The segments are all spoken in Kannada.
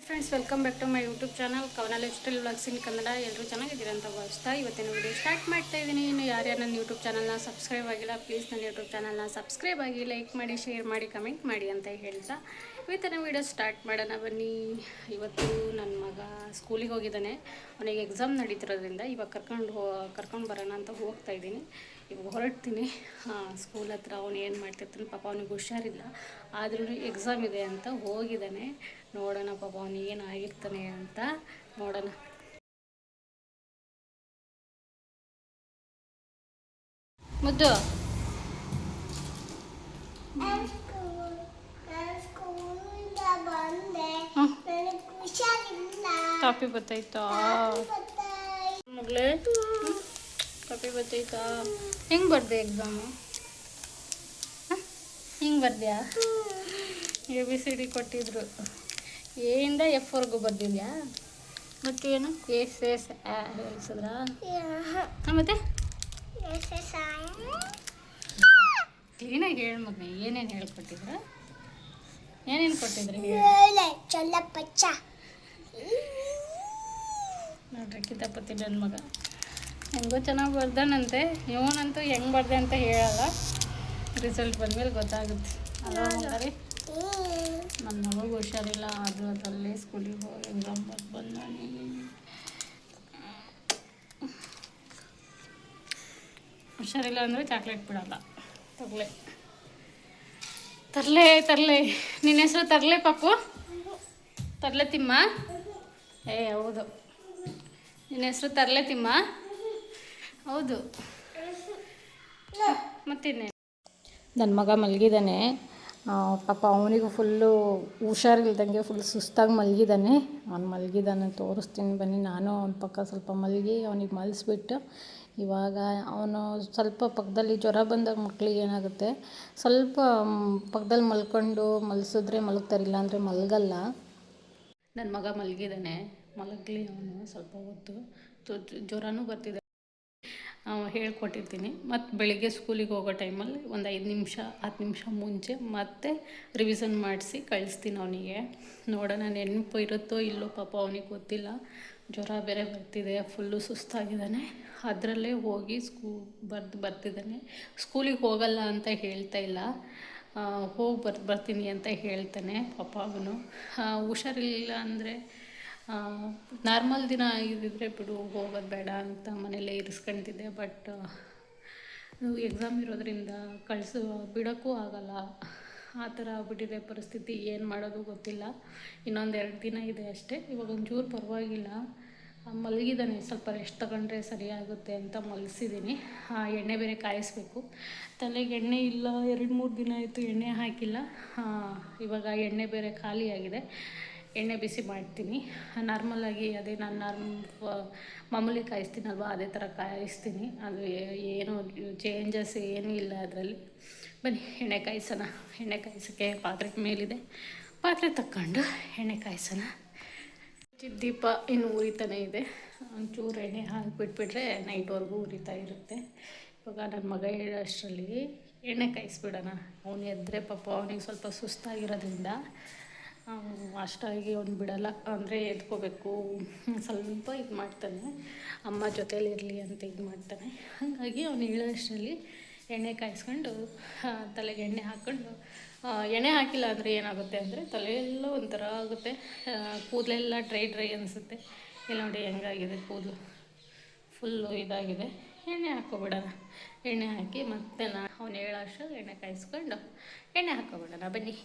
Friends, welcome back to my YouTube channel Kavana lifestyle vlogs in Kannada. ಎಲ್ಲರೂ ಚೆನ್ನಾಗಿದ್ದೀರಾ ಅಂತ ಭಾವಿಸ್ತಾ ಇವತ್ತಿನ ವಿಡಿಯೋ ಸ್ಟಾರ್ಟ್ ಮಾಡ್ತಾ ಇದ್ದೀನಿ. ಇನ್ನು ಯಾರ್ಯಾರು ನನ್ನ ಯೂಟ್ಯೂಬ್ ಚಾನಲ್ನ ಸಬ್ಸ್ಕ್ರೈಬ್ ಆಗಿಲ್ಲ, ಪ್ಲೀಸ್ ನನ್ನ ಯೂಟ್ಯೂಬ್ ಚಾನಲ್ನ ಸಬ್ಸ್ಕ್ರೈಬ್ ಆಗಿ, ಲೈಕ್ ಮಾಡಿ, ಶೇರ್ ಮಾಡಿ, ಕಮೆಂಟ್ ಮಾಡಿ ಅಂತ ಹೇಳ್ತಾ ಇವತ್ತಿನ ವಿಡಿಯೋ ಸ್ಟಾರ್ಟ್ ಮಾಡೋಣ ಬನ್ನಿ. ಇವತ್ತು ನನ್ನ ಮಗ ಸ್ಕೂಲಿಗೆ ಹೋಗಿದ್ದಾನೆ. ಅವನಿಗೆ ಎಕ್ಸಾಮ್ ನಡೀತಿರೋದ್ರಿಂದ ಇವಾಗ ಕರ್ಕೊಂಡು ಬರೋಣ ಅಂತ ಹೋಗ್ತಾ ಇದ್ದೀನಿ. ಇವಾಗ ಹೊರಡ್ತೀನಿ ಸ್ಕೂಲ್ ಹತ್ರ. ಅವನು ಏನು ಮಾಡ್ತಿರ್ತಾನೆ ಪಾಪ, ಅವನಿಗೆ ಹುಷಾರಿಲ್ಲ, ಆದ್ರೂ ಎಕ್ಸಾಮ್ ಇದೆ ಅಂತ ಹೋಗಿದ್ದಾನೆ. ನೋಡೋಣ ಪಾಪ ಅವನು ಏನಾಗಿರ್ತಾನೆ ಅಂತ ನೋಡೋಣ. ಮುದ್ದು ಕಾಪಿ ಬತ್ತಾಯ್ತಾ ಮಗಳೇ? ಕಾಪಿ ಬತ್ತಾಯ್ತಾ? ಹೆಂಗೆ ಬರ್ದೆ ಎಕ್ಸಾಮು? ಹಿಂಗೆ ಬರ್ದ್ಯಾ? ABCD ಕೊಟ್ಟಿದ್ರು, ಎಯಿಂದ F ವರೆಗೂ ಬರ್ದಿದ್ಯಾ? ಮತ್ತೇನು ಎಸ್ ಹೇಳಿಸಿದ್ರಾ? ಮತ್ತೆ ಕ್ಲೀನಾಗಿ ಹೇಳಿ ಮಗನೇ, ಏನೇನು ಹೇಳ್ಕೊಟ್ಟಿದ್ರ? ಏನೇನು ಕೊಟ್ಟಿದ್ರಿ ನೋಡ್ರಿ ಕಿತಾಪತಿ ನನ್ನ ಮಗ ಹೆಂಗೋ ಚೆನ್ನಾಗಿ ಬರ್ದಾನಂತೆ. ಇವನಂತೂ ಹೆಂಗೆ ಬರ್ದೆ ಅಂತ ಹೇಳಲ್ಲ, ರಿಸಲ್ಟ್ ಬಂದಮೇಲೆ ಗೊತ್ತಾಗುತ್ತೆ ಅಲ್ಲ ರೀ. ನನ್ನ ಮಗು ಹುಷಾರಿಲ್ಲ, ಆದರೂ ಅದಲ್ಲೇ ಸ್ಕೂಲಿಗೆ ಹೋಗಿ ಎಕ್ಸಾಮ್ ಬರ್ದು ಬಂದಾನೆ. ಹುಷಾರಿಲ್ಲ ಅಂದರೆ ಚಾಕ್ಲೇಟ್ ಬಿಡಲ್ಲ. ತರಲೆ ನಿನ್ನ ಹೆಸರು ತರಲೆ ಪಾಪು? ತರಲೆ ತಿಮ್ಮ? ಹೌದು, ನಿನ್ನ ಹೆಸರು ತರಲೆ ತಿಮ್ಮ? ಹೌದು. ಮತ್ತಿನ್ನೇನು? ನನ್ನ ಮಗ ಮಲಗಿದ್ದಾನೆ ಪಾಪ. ಅವನಿಗೂ ಫುಲ್ಲು ಹುಷಾರಿಲ್ದಂಗೆ ಫುಲ್ ಸುಸ್ತಾಗಿ ಮಲಗಿದ್ದಾನೆ. ಅವ್ನು ಮಲಗಿದ್ದಾನೆ, ತೋರಿಸ್ತೀನಿ ಬನ್ನಿ. ನಾನು ಅವನ ಪಕ್ಕ ಸ್ವಲ್ಪ ಮಲಗಿ ಅವನಿಗೆ ಮಲಗಿಸ್ಬಿಟ್ಟು ಇವಾಗ ಅವನು ಸ್ವಲ್ಪ ಪಕ್ಕದಲ್ಲಿ ಜ್ವರ ಬಂದಾಗ ಮಕ್ಳಿಗೆ ಏನಾಗುತ್ತೆ, ಸ್ವಲ್ಪ ಪಕ್ಕದಲ್ಲಿ ಮಲಗಿಸಿದ್ರೆ ಮಲಗ್ತಾರಿಲ್ಲ ಅಂದರೆ ಮಲಗಲ್ಲ. ನನ್ನ ಮಗ ಮಲಗಿದ್ದಾನೆ, ಮಲಗಲಿ ಅವನು ಸ್ವಲ್ಪ ಹೊತ್ತು. ಜ್ವರನೂ ಬರ್ತಿದೆ, ಹೇಳ್ಕೊಟ್ಟಿರ್ತೀನಿ. ಮತ್ತು ಬೆಳಿಗ್ಗೆ ಸ್ಕೂಲಿಗೆ ಹೋಗೋ ಟೈಮಲ್ಲಿ ಒಂದು 5 ನಿಮಿಷ 10 ನಿಮಿಷ ಮುಂಚೆ ಮತ್ತೆ ರಿವಿಸನ್ ಮಾಡಿಸಿ ಕಳಿಸ್ತೀನಿ ಅವನಿಗೆ. ನೋಡೋಣ ನೆನಪು ಇರುತ್ತೋ ಇಲ್ಲೋ ಪಾಪ, ಅವನಿಗೆ ಗೊತ್ತಿಲ್ಲ. ಜ್ವರ ಬೇರೆ ಬರ್ತಿದೆ, ಫುಲ್ಲು ಸುಸ್ತಾಗಿದ್ದಾನೆ. ಅದರಲ್ಲೇ ಹೋಗಿ ಬರ್ತಿದ್ದಾನೆ. ಸ್ಕೂಲಿಗೆ ಹೋಗಲ್ಲ ಅಂತ ಹೇಳ್ತಾ ಇಲ್ಲ, ಹೋಗಿ ಬರ್ತೀನಿ ಅಂತ ಹೇಳ್ತಾನೆ ಪಾಪ. ಅವನು ಹುಷಾರಿಲ್ಲ ಅಂದರೆ ನಾರ್ಮಲ್ ದಿನ ಇದ್ದಿದ್ರೆ ಬಿಡು, ಹೋಗೋದು ಬೇಡ ಅಂತ ಮನೇಲೇ ಇರಿಸ್ಕೊಳ್ತಿದ್ದೆ. ಬಟ್ ಎಕ್ಸಾಮ್ ಇರೋದ್ರಿಂದ ಬಿಡೋಕ್ಕೂ ಆಗಲ್ಲ. ಆ ಥರ ಆಗ್ಬಿಟ್ಟಿದೆ ಪರಿಸ್ಥಿತಿ. ಏನು ಮಾಡೋದು ಗೊತ್ತಿಲ್ಲ. ಇನ್ನೊಂದು 2 ದಿನ ಇದೆ ಅಷ್ಟೇ. ಇವಾಗ ಒಂಚೂರು ಪರವಾಗಿಲ್ಲ, ಮಲಗಿದ್ದಾನೆ. ಸ್ವಲ್ಪ ರೆಸ್ಟ್ ತಗೊಂಡ್ರೆ ಸರಿಯಾಗುತ್ತೆ ಅಂತ ಮಲಗಿಸಿದ್ದೀನಿ. ಎಣ್ಣೆ ಬೇರೆ ಕಾಯಿಸ್ಬೇಕು. ತಲೆಗೆ ಎಣ್ಣೆ ಇಲ್ಲ, 2-3 ದಿನ ಆಯಿತು ಎಣ್ಣೆ ಹಾಕಿಲ್ಲ. ಇವಾಗ ಎಣ್ಣೆ ಬೇರೆ ಖಾಲಿಯಾಗಿದೆ. ಎಣ್ಣೆ ಬಿಸಿ ಮಾಡ್ತೀನಿ. ನಾರ್ಮಲಾಗಿ ಅದೇ ನಾನು ಮಾಮೂಲಿ ಕಾಯಿಸ್ತೀನಲ್ವ, ಅದೇ ಥರ ಕಾಯಿಸ್ತೀನಿ. ಅದು ಏನು ಚೇಂಜಸ್ ಏನೂ ಇಲ್ಲ ಅದರಲ್ಲಿ. ಬನ್ನಿ ಎಣ್ಣೆ ಕಾಯಿಸೋಣ. ಎಣ್ಣೆ ಕಾಯಿಸೋಕ್ಕೆ ಪಾತ್ರೆ ಮೇಲಿದೆ, ಪಾತ್ರೆ ತಕ್ಕೊಂಡು ಎಣ್ಣೆ ಕಾಯಿಸೋಣ. ದೀಪ ಇನ್ನು ಉರಿತಾನೆ ಇದೆ. ಒಂಚೂರು ಎಣ್ಣೆ ಹಾಕಿಬಿಟ್ಬಿಟ್ರೆ ನೈಟ್ವರೆಗೂ ಉರಿತಾ ಇರುತ್ತೆ. ಇವಾಗ ನನ್ನ ಮಗ ಹೇಳೋಷ್ಟರಲ್ಲಿ ಎಣ್ಣೆ ಕಾಯಿಸ್ಬಿಡೋಣ. ಅವನು ಎದ್ದರೆ ಪಾಪ, ಅವನಿಗೆ ಸ್ವಲ್ಪ ಸುಸ್ತಾಗಿರೋದ್ರಿಂದ ಅಷ್ಟಾಗಿ ಅವ್ನು ಬಿಡಲ್ಲ. ಅಂದರೆ ಎದ್ಕೋಬೇಕು, ಸ್ವಲ್ಪ ಇದು ಮಾಡ್ತಾನೆ, ಅಮ್ಮ ಜೊತೇಲಿರಲಿ ಅಂತ ಇದು ಮಾಡ್ತಾನೆ. ಹಾಗಾಗಿ ಅವನು ಹೇಳೋಷ್ಟರಲ್ಲಿ ಎಣ್ಣೆ ಕಾಯಿಸ್ಕೊಂಡು ತಲೆಗೆ ಎಣ್ಣೆ ಹಾಕ್ಕೊಂಡು, ಎಣ್ಣೆ ಹಾಕಿಲ್ಲ ಅಂದರೆ ಏನಾಗುತ್ತೆ ಅಂದರೆ ತಲೆಯೆಲ್ಲ ಒಂಥರ ಆಗುತ್ತೆ, ಕೂದಲೆಲ್ಲ ಡ್ರೈ ಅನಿಸುತ್ತೆ. ಇಲ್ಲಿ ನೋಡಿ ಹೆಂಗಾಗಿದೆ ಕೂದಲು, ಫುಲ್ಲು ಇದಾಗಿದೆ. ಎಣ್ಣೆ ಹಾಕ್ಕೊಬಿಡೋಣ. ಎಣ್ಣೆ ಹಾಕಿ ಮತ್ತೆ ಅವನು ಹೇಳೋ ಅಷ್ಟರಲ್ಲಿ ಎಣ್ಣೆ ಕಾಯಿಸ್ಕೊಂಡು ಎಣ್ಣೆ ಹಾಕ್ಕೊಬಿಡೋಣ ಬನ್ನಿ.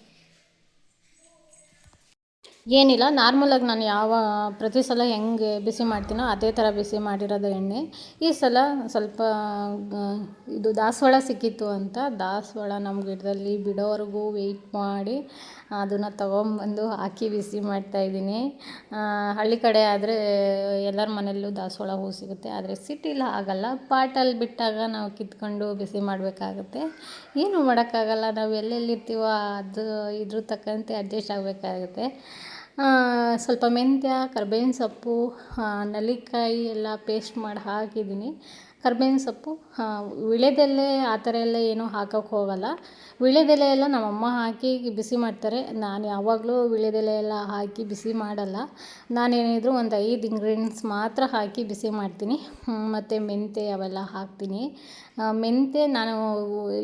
ಏನಿಲ್ಲ, ನಾರ್ಮಲಾಗಿ ನಾನು ಪ್ರತಿ ಸಲ ಹೆಂಗೆ ಬಿಸಿ ಮಾಡ್ತೀನೋ ಅದೇ ಥರ ಬಿಸಿ ಮಾಡಿರೋದು ಎಣ್ಣೆ. ಈ ಸಲ ಸ್ವಲ್ಪ ಇದು ದಾಸವಾಳ ಸಿಕ್ಕಿತ್ತು ಅಂತ ದಾಸವಾಳ ನಮ್ಮ ಗಿಡದಲ್ಲಿ ಬಿಡೋವರೆಗೂ ವೆಯ್ಟ್ ಮಾಡಿ ಅದನ್ನು ತೊಗೊಂಬಂದು ಹಾಕಿ ಬಿಸಿ ಮಾಡ್ತಾಯಿದ್ದೀನಿ. ಹಳ್ಳಿ ಕಡೆ ಆದರೆ ಎಲ್ಲರ ಮನೆಯಲ್ಲೂ ದಾಸವಾಳ ಹೂ ಸಿಗುತ್ತೆ, ಆದರೆ ಸಿಟಿಲಿ ಆಗಲ್ಲ. ಪಾಟಲ್ಲಿ ಬಿಟ್ಟಾಗ ನಾವು ಕಿತ್ಕೊಂಡು ಬಿಸಿ ಮಾಡಬೇಕಾಗುತ್ತೆ. ಏನು ಮಾಡೋಕ್ಕಾಗಲ್ಲ, ನಾವು ಎಲ್ಲೆಲ್ಲಿರ್ತೀವೋ ಅದು ಇದ್ರ ತಕ್ಕಂತೆ ಅಡ್ಜಸ್ಟ್ ಆಗಬೇಕಾಗುತ್ತೆ. ಸ್ವಲ್ಪ ಮೆಂತ್ಯ, ಕರ್ಬೇವಿನ ಸೊಪ್ಪು, ನೆಲ್ಲಿಕಾಯಿ ಎಲ್ಲ ಪೇಸ್ಟ್ ಮಾಡಿ ಹಾಕಿದ್ದೀನಿ. ಕರ್ಬೇವಿನ ಸೊಪ್ಪು, ವೀಳ್ಯದೆಲೆ ಆ ಥರ ಎಲ್ಲ ಏನೂ ಹಾಕೋಕ್ಕೆ ಹೋಗಲ್ಲ. ವೀಳ್ಯದೆಲೆ ಎಲ್ಲ ನಮ್ಮಮ್ಮ ಹಾಕಿ ಬಿಸಿ ಮಾಡ್ತಾರೆ. ನಾನು ಯಾವಾಗಲೂ ವೀಳ್ಯದೆಲೆ ಎಲ್ಲ ಹಾಕಿ ಬಿಸಿ ಮಾಡಲ್ಲ. ನಾನೇನಿದ್ರು ಒಂದು 5 ಇಂಗ್ರೀಡಿಯೆಂಟ್ಸ್ ಮಾತ್ರ ಹಾಕಿ ಬಿಸಿ ಮಾಡ್ತೀನಿ. ಮತ್ತು ಮೆಂತ್ಯ ಅವೆಲ್ಲ ಹಾಕ್ತೀನಿ. ಮೆಂತ್ಯ ನಾನು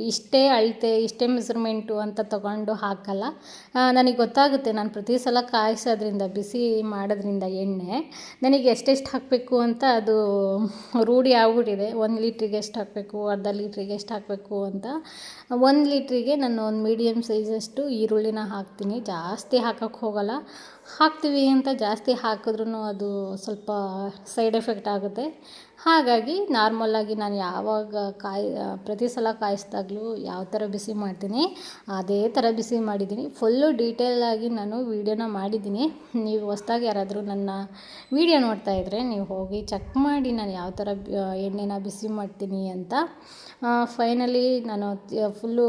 ಇಷ್ಟೇ ಅಳತೆ, ಇಷ್ಟೇ ಮೆಸರ್ಮೆಂಟು ಅಂತ ತೊಗೊಂಡು ಹಾಕಲ್ಲ. ನನಗೆ ಗೊತ್ತಾಗುತ್ತೆ, ನಾನು ಪ್ರತಿ ಸಲ ಕಾಯಿಸೋದ್ರಿಂದ, ಬಿಸಿ ಮಾಡೋದ್ರಿಂದ ಎಣ್ಣೆ ನನಗೆ ಎಷ್ಟೆಷ್ಟು ಹಾಕಬೇಕು ಅಂತ ಅದು ರೂಢಿ ಆಗ್ಬಿಟ್ಟಿದೆ. 1 ಲೀಟ್ರಿಗೆ ಎಷ್ಟು ಹಾಕಬೇಕು, ಅರ್ಧ ಲೀಟ್ರಿಗೆ ಎಷ್ಟು ಹಾಕಬೇಕು ಅಂತ. 1 ಲೀಟ್ರಿಗೆ ನಾನು ಒಂದು ಮೀಡಿಯಮ್ ಸೈಜಷ್ಟು ಈರುಳ್ಳಿನ ಹಾಕ್ತೀನಿ. ಜಾಸ್ತಿ ಹಾಕೋಕ್ಕೆ ಹೋಗಲ್ಲ. ಹಾಕ್ತೀವಿ ಅಂತ ಜಾಸ್ತಿ ಹಾಕಿದ್ರೂ ಅದು ಸ್ವಲ್ಪ ಸೈಡ್ ಎಫೆಕ್ಟ್ ಆಗುತ್ತೆ. ಹಾಗಾಗಿ ನಾರ್ಮಲಾಗಿ ನಾನು ಯಾವಾಗ ಪ್ರತಿ ಸಲ ಕಾಯಿಸಿದಾಗಲೂ ಯಾವ ಥರ ಬಿಸಿ ಮಾಡ್ತೀನಿ ಅದೇ ಥರ ಬಿಸಿ ಮಾಡಿದ್ದೀನಿ. ಫುಲ್ಲು ಡೀಟೇಲಾಗಿ ನಾನು ವೀಡಿಯೋನ ಮಾಡಿದ್ದೀನಿ. ನೀವು ಹೊಸ್ದಾಗಿ ಯಾರಾದರೂ ನನ್ನ ವೀಡಿಯೋ ನೋಡ್ತಾಯಿದ್ರೆ ನೀವು ಹೋಗಿ ಚೆಕ್ ಮಾಡಿ ನಾನು ಯಾವ ಥರ ಎಣ್ಣೆನ ಬಿಸಿ ಮಾಡ್ತೀನಿ ಅಂತ. ಫೈನಲಿ ನಾನು ಫುಲ್ಲು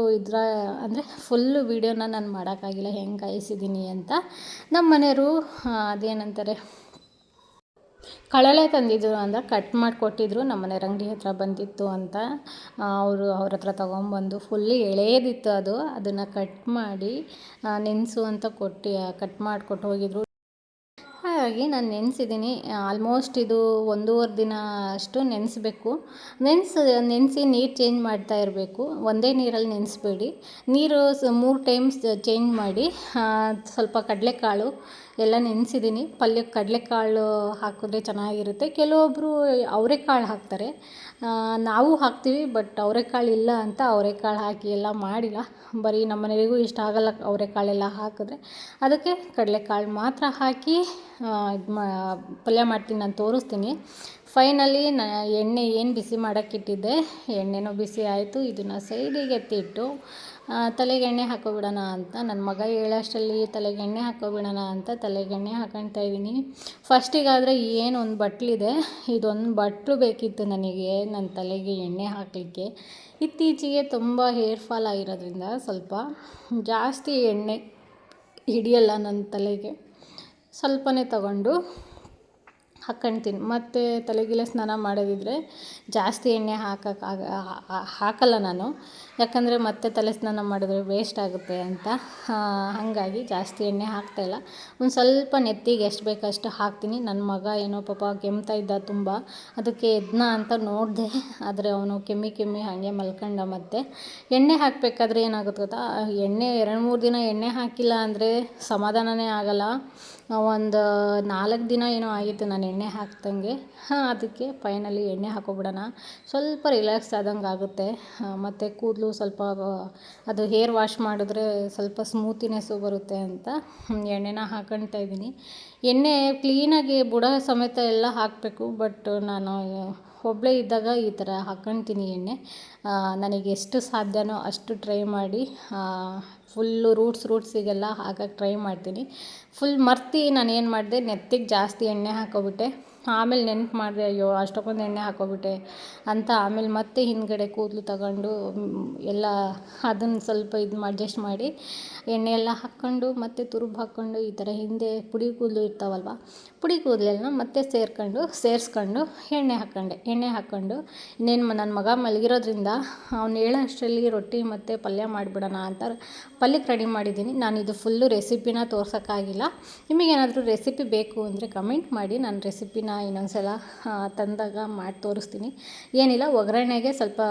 ಫುಲ್ಲು ವೀಡಿಯೋನ ನಾನು ಮಾಡೋಕ್ಕಾಗಿಲ್ಲ, ಹೆಂಗೆ ಕಾಯಿಸಿದ್ದೀನಿ ಅಂತ. ನಮ್ಮ ಮನೆಯವರು ಅದೇನಂತಾರೆ, ಕಳಲೆ ತಂದಿದ್ದರು ಅಂದರೆ ಕಟ್ ಮಾಡಿ ಕೊಟ್ಟಿದ್ದರು. ನಮ್ಮ ಮನೆ ಅಂಗಡಿ ಹತ್ರ ಬಂದಿತ್ತು ಅಂತ ಅವ್ರ ಹತ್ರ ತೊಗೊಂಬಂದು ಫುಲ್ಲು ಎಳೆಯದಿತ್ತು ಅದು. ಅದನ್ನು ಕಟ್ ಮಾಡಿ ನೆನೆಸು ಅಂತ ಕಟ್ ಮಾಡಿಕೊಟ್ಟು ಹೋಗಿದ್ರು. ಹಾಗಾಗಿ ನಾನು ನೆನೆಸಿದ್ದೀನಿ. ಆಲ್ಮೋಸ್ಟ್ ಇದು 1.5 ದಿನ ಅಷ್ಟು ನೆನೆಸ್ಬೇಕು. ನೆನೆಸಿ ನೀರು ಚೇಂಜ್ ಮಾಡ್ತಾ ಇರಬೇಕು. ಒಂದೇ ನೀರಲ್ಲಿ ನೆನೆಸ್ಬೇಡಿ. ನೀರು 3 ಟೈಮ್ಸ್ ಚೇಂಜ್ ಮಾಡಿ. ಸ್ವಲ್ಪ ಕಡಲೆಕಾಳು ಎಲ್ಲ ನೆನೆಸಿದ್ದೀನಿ. ಪಲ್ಯಕ್ಕೆ ಕಡಲೆಕಾಳು ಹಾಕಿದ್ರೆ ಚೆನ್ನಾಗಿರುತ್ತೆ. ಕೆಲವೊಬ್ಬರು ಅವರೆಕಾಳು ಹಾಕ್ತಾರೆ, ನಾವು ಹಾಕ್ತೀವಿ. ಬಟ್ ಅವರೆಕಾಳು ಇಲ್ಲ ಅಂತ ಅವರೆಕಾಳು ಹಾಕಿ ಎಲ್ಲ ಮಾಡಿಲ್ಲ. ಬರೀ ನಮ್ಮ ಮನೆಯವರಿಗೂ ಇಷ್ಟ ಆಗಲ್ಲ ಅವರೆಕಾಳೆಲ್ಲ ಹಾಕಿದ್ರೆ. ಅದಕ್ಕೆ ಕಡಲೆಕಾಳು ಮಾತ್ರ ಹಾಕಿ ಪಲ್ಯ ಮಾಡ್ತೀನಿ. ನಾನು ತೋರಿಸ್ತೀನಿ. ಫೈನಲಿ ಎಣ್ಣೆ ಏನು ಬಿಸಿ ಮಾಡೋಕ್ಕಿಟ್ಟಿದ್ದೆ, ಎಣ್ಣೆನೂ ಬಿಸಿ ಆಯಿತು. ಇದನ್ನು ಸೈಡಿಗೆ ಎತ್ತಿಟ್ಟು ತಲೆಗೆ ಎಣ್ಣೆ ಹಾಕೋಬಿಡೋಣ ಅಂತ, ನನ್ನ ಮಗ ಹೇಳೋಷ್ಟರಲ್ಲಿ ತಲೆಗೆ ಎಣ್ಣೆ ಹಾಕೋಬಿಡೋಣ ಅಂತ ತಲೆಗೆ ಎಣ್ಣೆ ಹಾಕೊಳ್ತಾ ಇದ್ದೀನಿ. ಫಸ್ಟಿಗಾದರೆ ಏನು ಒಂದು ಬಟ್ಲಿದೆ, ಇದೊಂದು ಬಟ್ಲು ಬೇಕಿತ್ತು ನನಗೆ ನನ್ನ ತಲೆಗೆ ಎಣ್ಣೆ ಹಾಕಲಿಕ್ಕೆ. ಇತ್ತೀಚೆಗೆ ತುಂಬ ಹೇರ್ ಫಾಲ್ ಆಗಿರೋದ್ರಿಂದ ಸ್ವಲ್ಪ ಜಾಸ್ತಿ ಎಣ್ಣೆ ಹಿಡಿಯಲ್ಲ ನನ್ನ ತಲೆಗೆ. ಸ್ವಲ್ಪನೇ ತಗೊಂಡು ಹಾಕ್ಕೊಳ್ತೀನಿ. ಮತ್ತು ತಲೆಗೆಲ್ಲ ಸ್ನಾನ ಮಾಡೋದಿದ್ರೆ ಜಾಸ್ತಿ ಎಣ್ಣೆ ಹಾಕಲ್ಲ ನಾನು. ಯಾಕಂದರೆ ಮತ್ತೆ ತಲೆ ಸ್ನಾನ ಮಾಡಿದ್ರೆ ವೇಸ್ಟ್ ಆಗುತ್ತೆ ಅಂತ. ಹಾಗಾಗಿ ಜಾಸ್ತಿ ಎಣ್ಣೆ ಹಾಕ್ತಾಯಿಲ್ಲ. ಒಂದು ಸ್ವಲ್ಪ ನೆತ್ತಿಗೆ ಎಷ್ಟು ಬೇಕಷ್ಟು ಹಾಕ್ತೀನಿ. ನನ್ನ ಮಗ ಏನೋ ಪಾಪ ಕೆಮ್ತಾ ಇದ್ದ ತುಂಬ. ಅದಕ್ಕೆ ಎದ್ನ ಅಂತ ನೋಡಿದೆ, ಆದರೆ ಅವನು ಕೆಮ್ಮಿ ಹಾಗೆ ಮಲ್ಕೊಂಡ. ಮತ್ತು ಎಣ್ಣೆ ಹಾಕಬೇಕಾದ್ರೆ ಏನಾಗುತ್ತೆ ಗೊತ್ತಾ, ಎಣ್ಣೆ 2-3 ದಿನ ಎಣ್ಣೆ ಹಾಕಿಲ್ಲ ಅಂದರೆ ಸಮಾಧಾನವೇ ಆಗಲ್ಲ. ಒಂದು 4 ದಿನ ಏನೋ ಆಗಿತ್ತು ನಾನು ಎಣ್ಣೆ ಹಾಕ್ದಂಗೆ. ಅದಕ್ಕೆ ಫೈನಲಿ ಎಣ್ಣೆ ಹಾಕೋಬಿಡೋಣ, ಸ್ವಲ್ಪ ರಿಲ್ಯಾಕ್ಸ್ ಆದಂಗೆ ಆಗುತ್ತೆ. ಮತ್ತು ಕೂದಲು ಸ್ವಲ್ಪ ಅದು ಹೇರ್ ವಾಶ್ ಮಾಡಿದ್ರೆ ಸ್ವಲ್ಪ ಸ್ಮೂತಿನೆಸ್ಸು ಬರುತ್ತೆ ಅಂತ ಎಣ್ಣೆನ ಹಾಕ್ಕೊಳ್ತಾ ಇದ್ದೀನಿ. ಎಣ್ಣೆ ಕ್ಲೀನಾಗಿ ಬುಡ ಸಮೇತ ಎಲ್ಲ ಹಾಕಬೇಕು. ಬಟ್ ನಾನು ಒಬ್ಬಳೇ ಇದ್ದಾಗ ಈ ಥರ ಹಾಕ್ಕೊಳ್ತೀನಿ ಎಣ್ಣೆ. ನನಗೆ ಎಷ್ಟು ಸಾಧ್ಯನೋ ಅಷ್ಟು ಟ್ರೈ ಮಾಡಿ ಫುಲ್ಲು ರೂಟ್ಸಿಗೆಲ್ಲ ಹಾಕಕ್ಕೆ ಟ್ರೈ ಮಾಡ್ತೀನಿ. ಫುಲ್ ಮರ್ತಿ ನಾನು ಏನು ಮಾಡಿದೆ, ನೆತ್ತಿಗೆ ಜಾಸ್ತಿ ಎಣ್ಣೆ ಹಾಕೋಬಿಟ್ಟೆ. ಆಮೇಲೆ ನೆನ್ಪು ಮಾಡಿದೆ, ಅಯ್ಯೋ ಅಷ್ಟಕ್ಕೊಂದು ಎಣ್ಣೆ ಹಾಕೋಬಿಟ್ಟೆ ಅಂತ. ಆಮೇಲೆ ಮತ್ತೆ ಹಿಂದ್ಗಡೆ ಕೂದಲು ತಗೊಂಡು ಎಲ್ಲ ಅದನ್ನು ಸ್ವಲ್ಪ ಅಡ್ಜಸ್ಟ್ ಮಾಡಿ ಎಣ್ಣೆ ಎಲ್ಲ ಹಾಕ್ಕೊಂಡು ಮತ್ತು ತುರುಬು ಹಾಕ್ಕೊಂಡು ಈ ಥರ ಹಿಂದೆ ಪುಡಿ ಕೂದಲು ಇರ್ತಾವಲ್ವ, ಪುಡಿ ಕೂದಲೆಲ್ಲ ಮತ್ತೆ ಸೇರಿಸ್ಕೊಂಡು ಎಣ್ಣೆ ಹಾಕ್ಕೊಂಡು ಇನ್ನೇನು ನನ್ನ ಮಗ ಮಲಗಿರೋದ್ರಿಂದ ಅವ್ನು ಹೇಳೋ ಅಷ್ಟರಲ್ಲಿ ರೊಟ್ಟಿ ಮತ್ತು ಪಲ್ಯ ಮಾಡಿಬಿಡೋಣ ಅಂತ ಪಲ್ಯಕ್ಕೆ ರೆಡಿ ಮಾಡಿದ್ದೀನಿ. ನಾನು ಇದು ಫುಲ್ಲು ರೆಸಿಪಿನ ತೋರ್ಸೋಕ್ಕಾಗಿಲ್ಲ. ನಿಮಗೇನಾದರೂ ರೆಸಿಪಿ ಬೇಕು ಅಂದರೆ ಕಮೆಂಟ್ ಮಾಡಿ, ನಾನು ರೆಸಿಪಿನ ಇನ್ನೊಂದು ಸಲ ತಂದಾಗ ಮಾಡಿ ತೋರಿಸ್ತೀನಿ. ಏನಿಲ್ಲ, ಒಗ್ಗರಣೆಗೆ ಸ್ವಲ್ಪ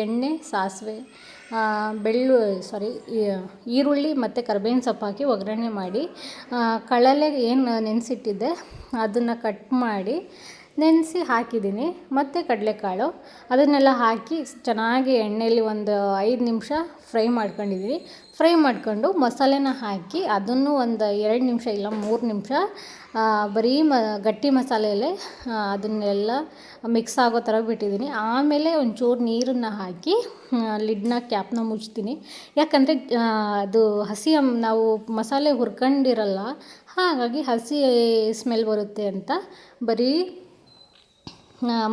ಎಣ್ಣೆ, ಸಾಸಿವೆ, ಈರುಳ್ಳಿ ಮತ್ತು ಕರಿಬೇವಿನ ಸೊಪ್ಪು ಹಾಕಿ ಒಗ್ಗರಣೆ ಮಾಡಿ, ಕಳಲೆ ಏನು ನೆನೆಸಿಟ್ಟಿದ್ದೆ ಅದನ್ನು ಕಟ್ ಮಾಡಿ ನೆನೆಸಿ ಹಾಕಿದ್ದೀನಿ. ಮತ್ತು ಕಡಲೆಕಾಳು ಅದನ್ನೆಲ್ಲ ಹಾಕಿ ಚೆನ್ನಾಗಿ ಎಣ್ಣೆಯಲ್ಲಿ ಒಂದು 5 ನಿಮಿಷ ಫ್ರೈ ಮಾಡ್ಕೊಂಡಿದ್ದೀನಿ. ಫ್ರೈ ಮಾಡ್ಕೊಂಡು ಮಸಾಲೆನ ಹಾಕಿ ಅದನ್ನು ಒಂದು 2 ನಿಮಿಷ ಇಲ್ಲ 3 ನಿಮಿಷ ಬರೀ ಗಟ್ಟಿ ಮಸಾಲೆಯಲ್ಲೇ ಅದನ್ನೆಲ್ಲ ಮಿಕ್ಸ್ ಆಗೋ ಥರ ಬಿಟ್ಟಿದ್ದೀನಿ. ಆಮೇಲೆ ಒಂಚೂರು ನೀರನ್ನು ಹಾಕಿ ಕ್ಯಾಪ್ನ ಮುಚ್ತೀನಿ. ಯಾಕಂದರೆ ಅದು ನಾವು ಮಸಾಲೆ ಹುರ್ಕೊಂಡಿರಲ್ಲ, ಹಾಗಾಗಿ ಹಸಿ ಸ್ಮೆಲ್ ಬರುತ್ತೆ ಅಂತ ಬರೀ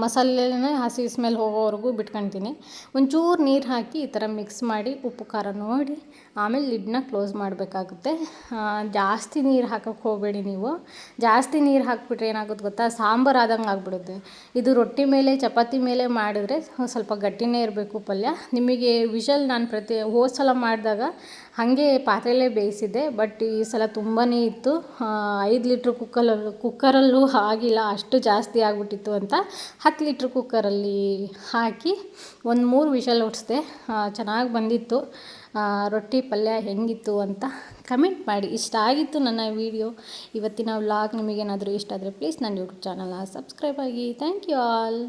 ಮಸಾಲೆನೇ ಹಸಿ ಸ್ಮೆಲ್ ಹೋಗೋವರೆಗೂ ಬಿಟ್ಕೊತೀನಿ. ಒಂಚೂರು ನೀರು ಹಾಕಿ ಈ ಥರ ಮಿಕ್ಸ್ ಮಾಡಿ ಉಪ್ಪು ಖಾರ ನೋಡಿ ಆಮೇಲೆ ಲಿಡ್ನ ಕ್ಲೋಸ್ ಮಾಡಬೇಕಾಗುತ್ತೆ. ಜಾಸ್ತಿ ನೀರು ಹಾಕೋಕ್ಕೆ ಹೋಗಬೇಡಿ ನೀವು. ಜಾಸ್ತಿ ನೀರು ಹಾಕಿಬಿಟ್ರೆ ಏನಾಗುತ್ತೆ ಗೊತ್ತಾ, ಸಾಂಬಾರು ಆದಂಗೆ ಆಗಿಬಿಡುತ್ತೆ. ಇದು ರೊಟ್ಟಿ ಮೇಲೆ ಚಪಾತಿ ಮೇಲೆ ಮಾಡಿದ್ರೆ ಸ್ವಲ್ಪ ಗಟ್ಟಿನೇ ಇರಬೇಕು ಪಲ್ಯ. ನಿಮಗೆ ವಿಷಲ್ ನಾನು ಹೋದ ಸಲ ಮಾಡಿದಾಗ ಹಾಗೆ ಪಾತ್ರೆಯಲ್ಲೇ ಬೇಯಿಸಿದ್ದೆ, ಬಟ್ ಈ ಸಲ ತುಂಬಾ ಇತ್ತು. 5 ಲೀಟ್ರ್ ಕುಕ್ಕರಲ್ಲೂ ಆಗಿಲ್ಲ, ಅಷ್ಟು ಜಾಸ್ತಿ ಆಗಿಬಿಟ್ಟಿತ್ತು ಅಂತ 10 ಲೀಟ್ರ್ ಕುಕ್ಕರಲ್ಲಿ ಹಾಕಿ ಒಂದು 3 ವಿಷಲ್ ಹೊಡ್ಸ್ದೆ. ಚೆನ್ನಾಗಿ ಬಂದಿತ್ತು. ರೊಟ್ಟಿ ಪಲ್ಯ ಹೆಂಗಿತ್ತು ಅಂತ ಕಮೆಂಟ್ ಮಾಡಿ. ಇಷ್ಟ ಆಗಿತ್ತು ನನ್ನ ವಿಡಿಯೋ, ಇವತ್ತಿನ ವ್ಲಾಗ್. ನಿಮಗೇನಾದರೂ ಇಷ್ಟ ಆದರೆ ಪ್ಲೀಸ್ ನನ್ನ ಯೂಟ್ಯೂಬ್ ಚಾನಲ್ನ ಸಬ್ಸ್ಕ್ರೈಬ್ ಆಗಿ. Thank you all.